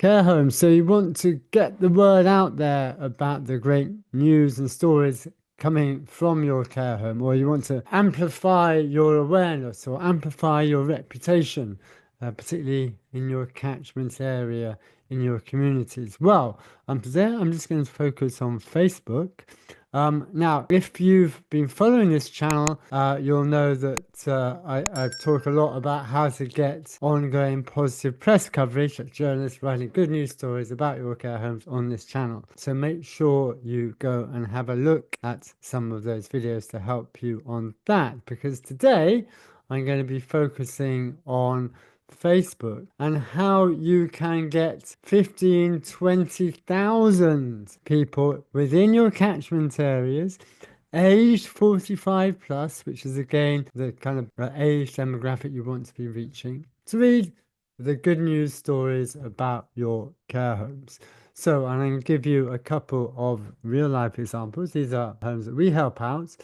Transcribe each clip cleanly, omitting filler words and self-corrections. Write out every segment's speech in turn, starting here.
care home. So you want to get the word out there about the great news and stories coming from your care home, or you want to amplify your awareness or amplify your reputation, particularly in your catchment area, in your communities. Well, today I'm just going to focus on Facebook. Now, if you've been following this channel, you'll know that I talk a lot about how to get ongoing positive press coverage, like journalists writing good news stories about your care homes on this channel. So make sure you go and have a look at some of those videos to help you on that, because today I'm going to be focusing on Facebook and how you can get 15, 20,000 people within your catchment areas aged 45 plus, which is again the kind of age demographic you want to be reaching, to read the good news stories about your care homes. So I'm going to give you a couple of real life examples. These are homes that we help out.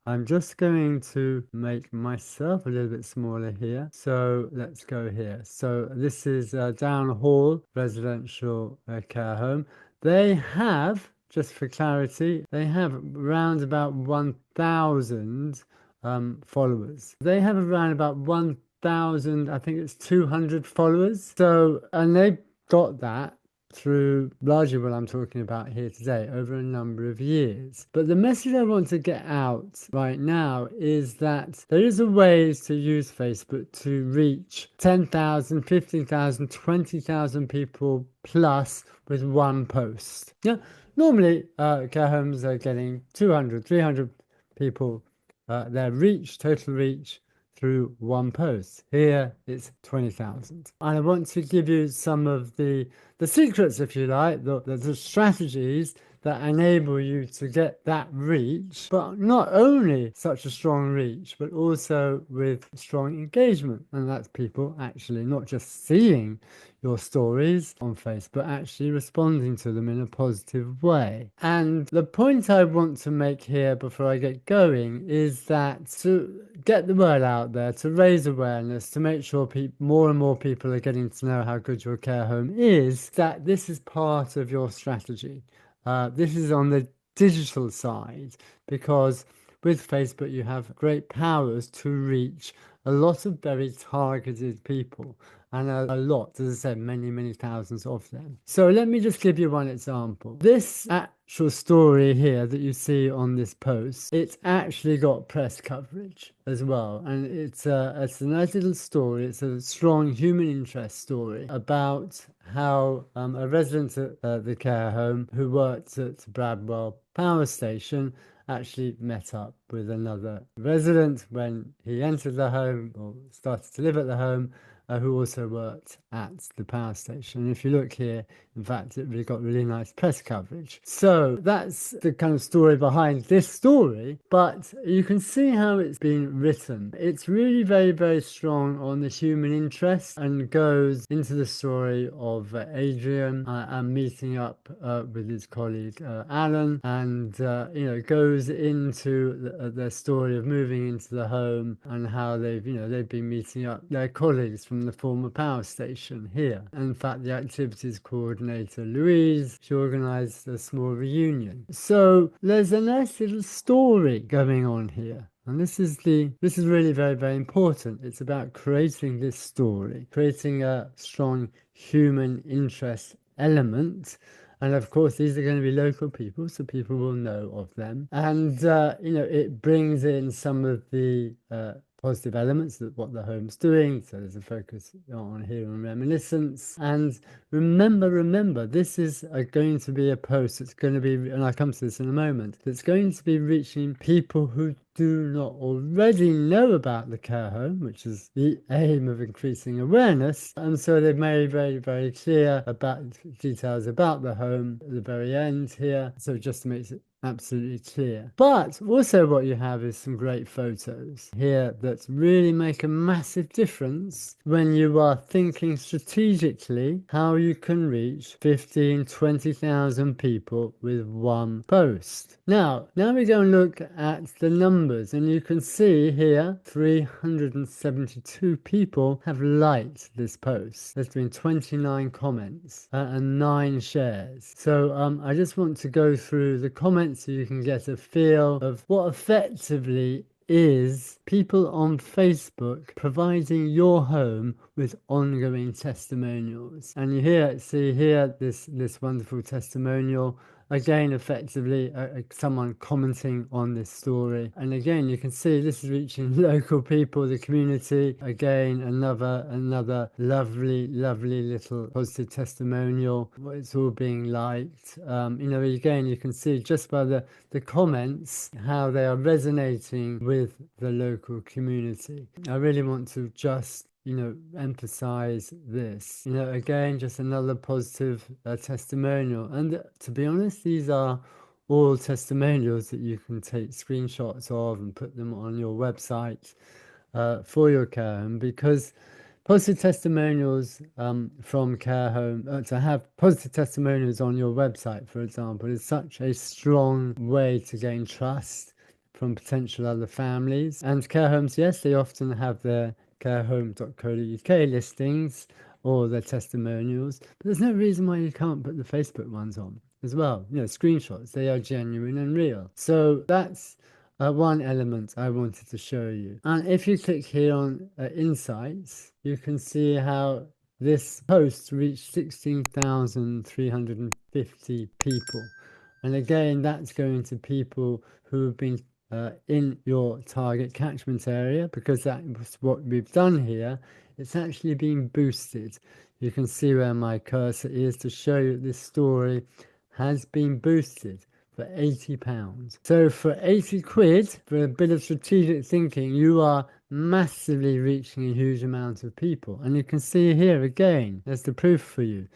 I'm just going to make myself a little bit smaller here. So let's go here. So this is Down Hall Residential Care Home. They have, just for clarity, they have around about 1,000 followers. They have around about 1,000, I think it's 200 followers. So, and they got that through largely what I'm talking about here today over a number of years. But the message I want to get out right now is that there is a ways to use Facebook to reach 10,000, 15,000, 20,000 people plus with one post. Yeah, normally care homes are getting 200, 300 people, their reach, total reach, through one post. Here it's 20,000. And I want to give you some of the secrets, if you like, the strategies that enable you to get that reach, but not only such a strong reach, but also with strong engagement. And that's people actually not just seeing your stories on Facebook, but actually responding to them in a positive way. And the point I want to make here before I get going is that to get the word out there, to raise awareness, to make sure more and more people are getting to know how good your care home is, that this is part of your strategy. This is on the digital side, because with Facebook you have great powers to reach a lot of very targeted people, and a lot, as I said, many, many thousands of them. So let me just give you one example. This actual story here that you see on this post, it's actually got press coverage as well, and it's a nice little story. It's a strong human interest story about how a resident at the care home who worked at Bradwell Power Station actually met up with another resident when he entered the home or started to live at the home, who also worked at the power station. And if you look here, in fact, it really got really nice press coverage. So that's the kind of story behind this story, but you can see how it's been written. It's really very, very strong on the human interest and goes into the story of Adrian and meeting up with his colleague Alan, and goes into their story of moving into the home and how they've been meeting up their colleagues from the former power station here. And in fact, the activities coordinator Louise, she organised a small reunion. So there's a nice little story going on here. And this is really very, very important. It's about creating this story, creating a strong human interest element. And of course, these are going to be local people, so people will know of them. And, it brings in some of the positive elements of what the home's doing. So there's a focus on here on reminiscence. And remember, this is going to be a post that's going to be, and I'll come to this in a moment, that's going to be reaching people who do not already know about the care home, which is the aim of increasing awareness. And so they're very, very, very clear about details about the home at the very end here. So just to make it absolutely clear. But also what you have is some great photos here that really make a massive difference when you are thinking strategically how you can reach 15, 20,000 people with one post. Now we go and look at the numbers, and you can see here 372 people have liked this post. There's been 29 comments and 9 shares. So I just want to go through the comments so you can get a feel of what effectively is people on Facebook providing your home with ongoing testimonials. And you see here this wonderful testimonial. Again, effectively, someone commenting on this story. And again, you can see this is reaching local people, the community. Again, another lovely little positive testimonial. It's all being liked. Again, you can see just by the comments how they are resonating with the local community. I really want to just emphasize this. Again, just another positive testimonial. And to be honest, these are all testimonials that you can take screenshots of and put them on your website for your care home, because positive testimonials from care home, to have positive testimonials on your website, for example, is such a strong way to gain trust from potential other families. And care homes, yes, they often have their carehome.co.uk listings or their testimonials, but there's no reason why you can't put the Facebook ones on as well. Screenshots, they are genuine and real. So that's one element I wanted to show you. And if you click here on Insights, you can see how this post reached 16,350 people. And again, that's going to people who have been in your target catchment area, because that's what we've done here. It's actually been boosted. You can see where my cursor is to show you this story has been boosted for £80. So for 80 quid, for a bit of strategic thinking, you are massively reaching a huge amount of people. And you can see here again, there's the proof for you.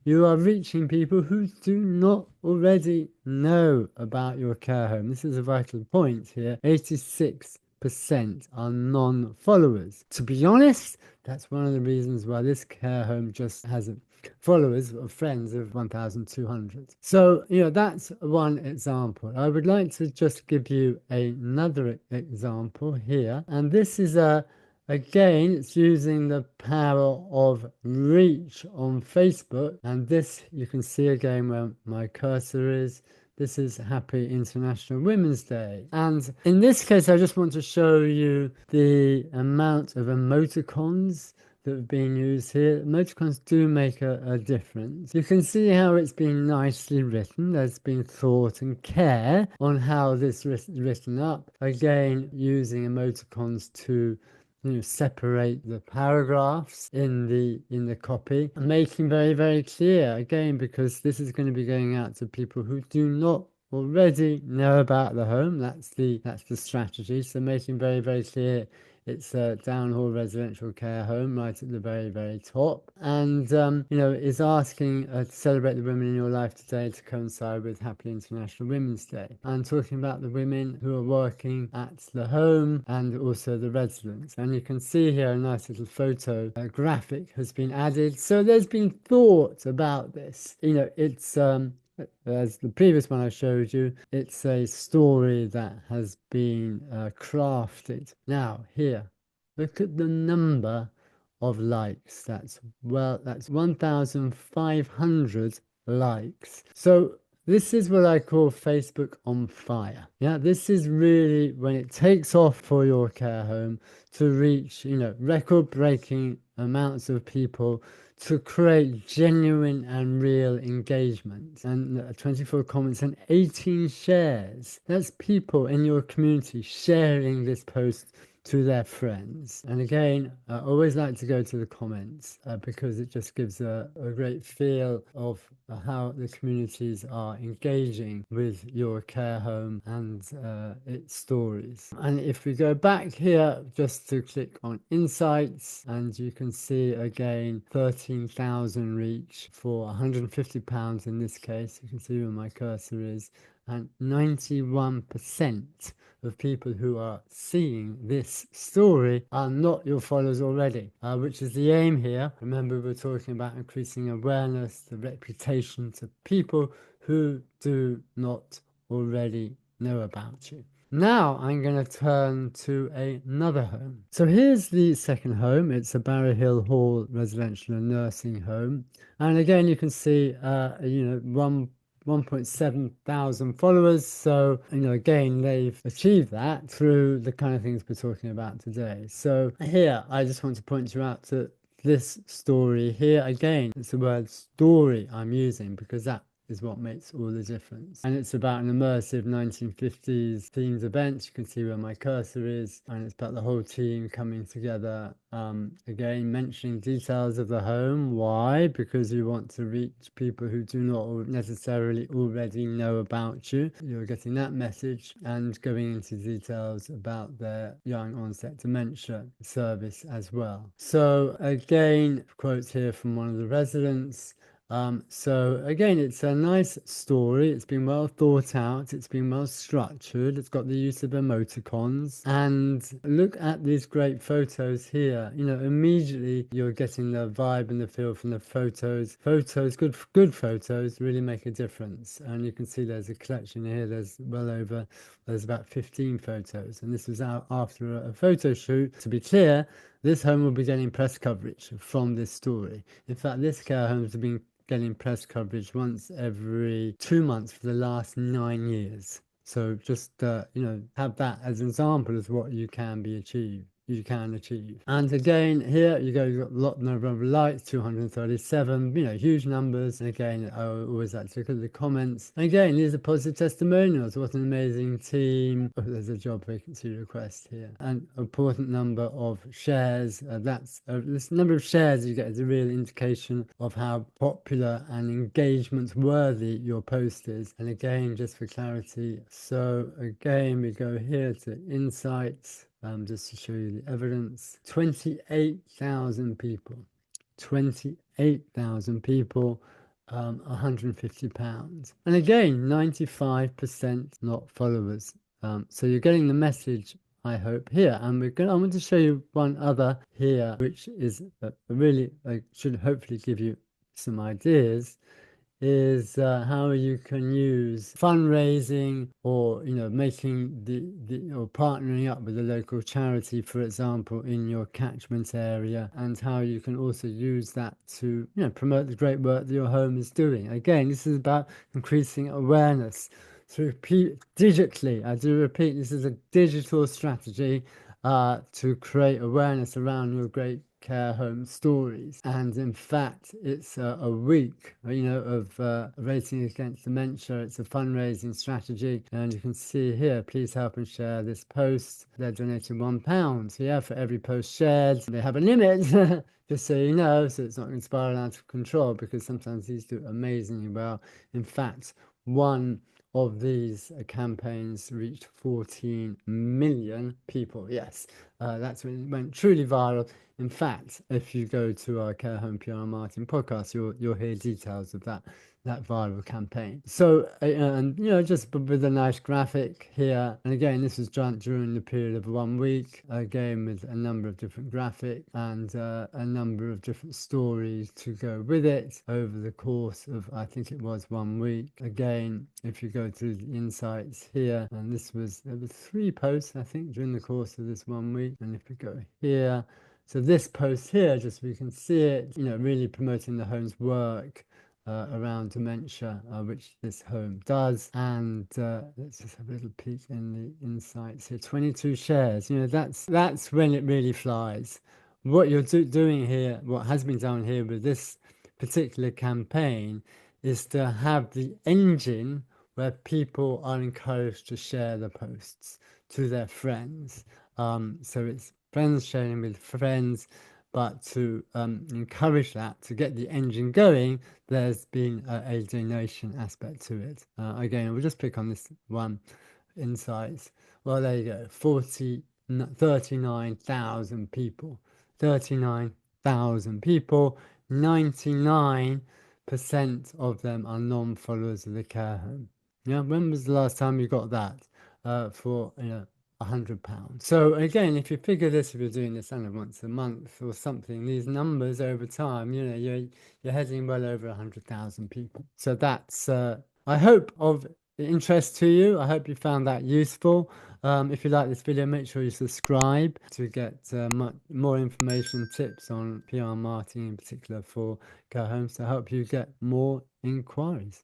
You are reaching people who do not already know about your care home. This is a vital point here. 86% are non-followers. To be honest, that's one of the reasons why this care home just has followers or friends of 1,200. So, that's one example. I would like to just give you another example here. And this is again, it's using the power of reach on Facebook. And this, you can see again where my cursor is. This is Happy International Women's Day. And in this case, I just want to show you the amount of emoticons that have been used here. Emoticons do make a difference. You can see how it's been nicely written. There's been thought and care on how this is written up. Again, using emoticons to separate the paragraphs in the copy, and making very clear, again, because this is going to be going out to people who do not already know about the home. That's the strategy. So making very clear it's a downhall residential care home right at the very top, and is asking to celebrate the women in your life today to coincide with Happy International Women's Day, and talking about the women who are working at the home and also the residents. And you can see here a nice little photo graphic has been added. So there's been thought about this. It's as the previous one I showed you, it's a story that has been crafted. Now here, look at the number of likes. That's 1,500 likes. So this is what I call Facebook on fire. Yeah, this is really when it takes off for your care home to reach, record-breaking amounts of people, to create genuine and real engagement. And 24 comments and 18 shares. That's people in your community sharing this post to their friends. And again, I always like to go to the comments because it just gives a great feel of how the communities are engaging with your care home and its stories. And if we go back here just to click on Insights, and you can see again 13,000 reach for £150 in this case. You can see where my cursor is. and 91% of people who are seeing this story are not your followers already, which is the aim here. Remember, we're talking about increasing awareness, the reputation to people who do not already know about you. Now I'm going to turn to another home. So here's the second home. It's a Barrow Hill Hall residential and nursing home. And again, you can see, 1.7 thousand followers. So, again, they've achieved that through the kind of things we're talking about today. So here, I just want to point you out to this story here. Again, it's the word story I'm using because that is what makes all the difference. And it's about an immersive 1950s themed event. You can see where my cursor is, and it's about the whole team coming together. Again, mentioning details of the home. Why? Because you want to reach people who do not necessarily already know about you. You're getting that message and going into details about their young onset dementia service as well. So again, quotes here from one of the residents. So again, it's a nice story. It's been well thought out. It's been well structured. It's got the use of emoticons. And look at these great photos here. Immediately you're getting the vibe and the feel from the photos. Good photos really make a difference. And you can see there's a collection here. There's about 15 photos. And this was out after a photo shoot. To be clear, this home will be getting press coverage from this story. In fact, this care home has been getting press coverage once every 2 months for the last 9 years. So just, have that as an example of what you can achieve. And again, here you go, you've got a lot number of likes, 237, huge numbers. And again, I always like to look at the comments. And again, these are positive testimonials. What an amazing team. Oh, there's a job vacancy request here. And important number of shares. This number of shares you get is a real indication of how popular and engagement worthy your post is. And again, just for clarity, so again, we go here to insights. Just to show you the evidence, 28,000 people, 28,000 people, £150. And again, 95% not followers. So you're getting the message, I hope, here. And I want to show you one other here, which is really, should hopefully give you some ideas. Is how you can use fundraising or making or partnering up with a local charity, for example, in your catchment area, and how you can also use that to promote the great work that your home is doing. Again, this is about increasing awareness through digitally. I do repeat, this is a digital strategy to create awareness around your great care home stories. And in fact, it's a week of racing against dementia. It's a fundraising strategy, and you can see here, please help and share this post. They're donating £1 here for every post shared. They have a limit just so you know, so it's not going to spiral out of control, because sometimes these do amazingly well. In fact, one of these campaigns reached 14 million people. Yes, that's when it went truly viral. In fact, if you go to our Care Home PR Marketing podcast, you'll hear details of that viral campaign. So, and just with a nice graphic here. And again, this was done during the period of 1 week, again with a number of different graphics and a number of different stories to go with it over the course of, I think it was 1 week. Again, if you go to the insights here, and there were 3 posts, I think, during the course of this 1 week. And if we go here, so this post here, just so you can see it, really promoting the home's work around dementia, which this home does. And let's just have a little peek in the insights here. 22 shares. That's when it really flies. What you're doing here, what has been done here with this particular campaign, is to have the engine where people are encouraged to share the posts to their friends. So it's friends sharing with friends, but to encourage that, to get the engine going, there's been a donation aspect to it. Again, we'll just pick on this one, insights. Well, there you go, 39,000 people. 39,000 people, 99% of them are non-followers of the care home. Yeah, when was the last time you got that for £100? So again, if you figure this, if you're doing this, I don't know, once a month or something, these numbers over time, you're heading well over 100,000 people. So that's I hope of interest to you. I hope you found that useful. If you like this video, make sure you subscribe to get more information, tips on PR marketing in particular for care homes to help you get more inquiries.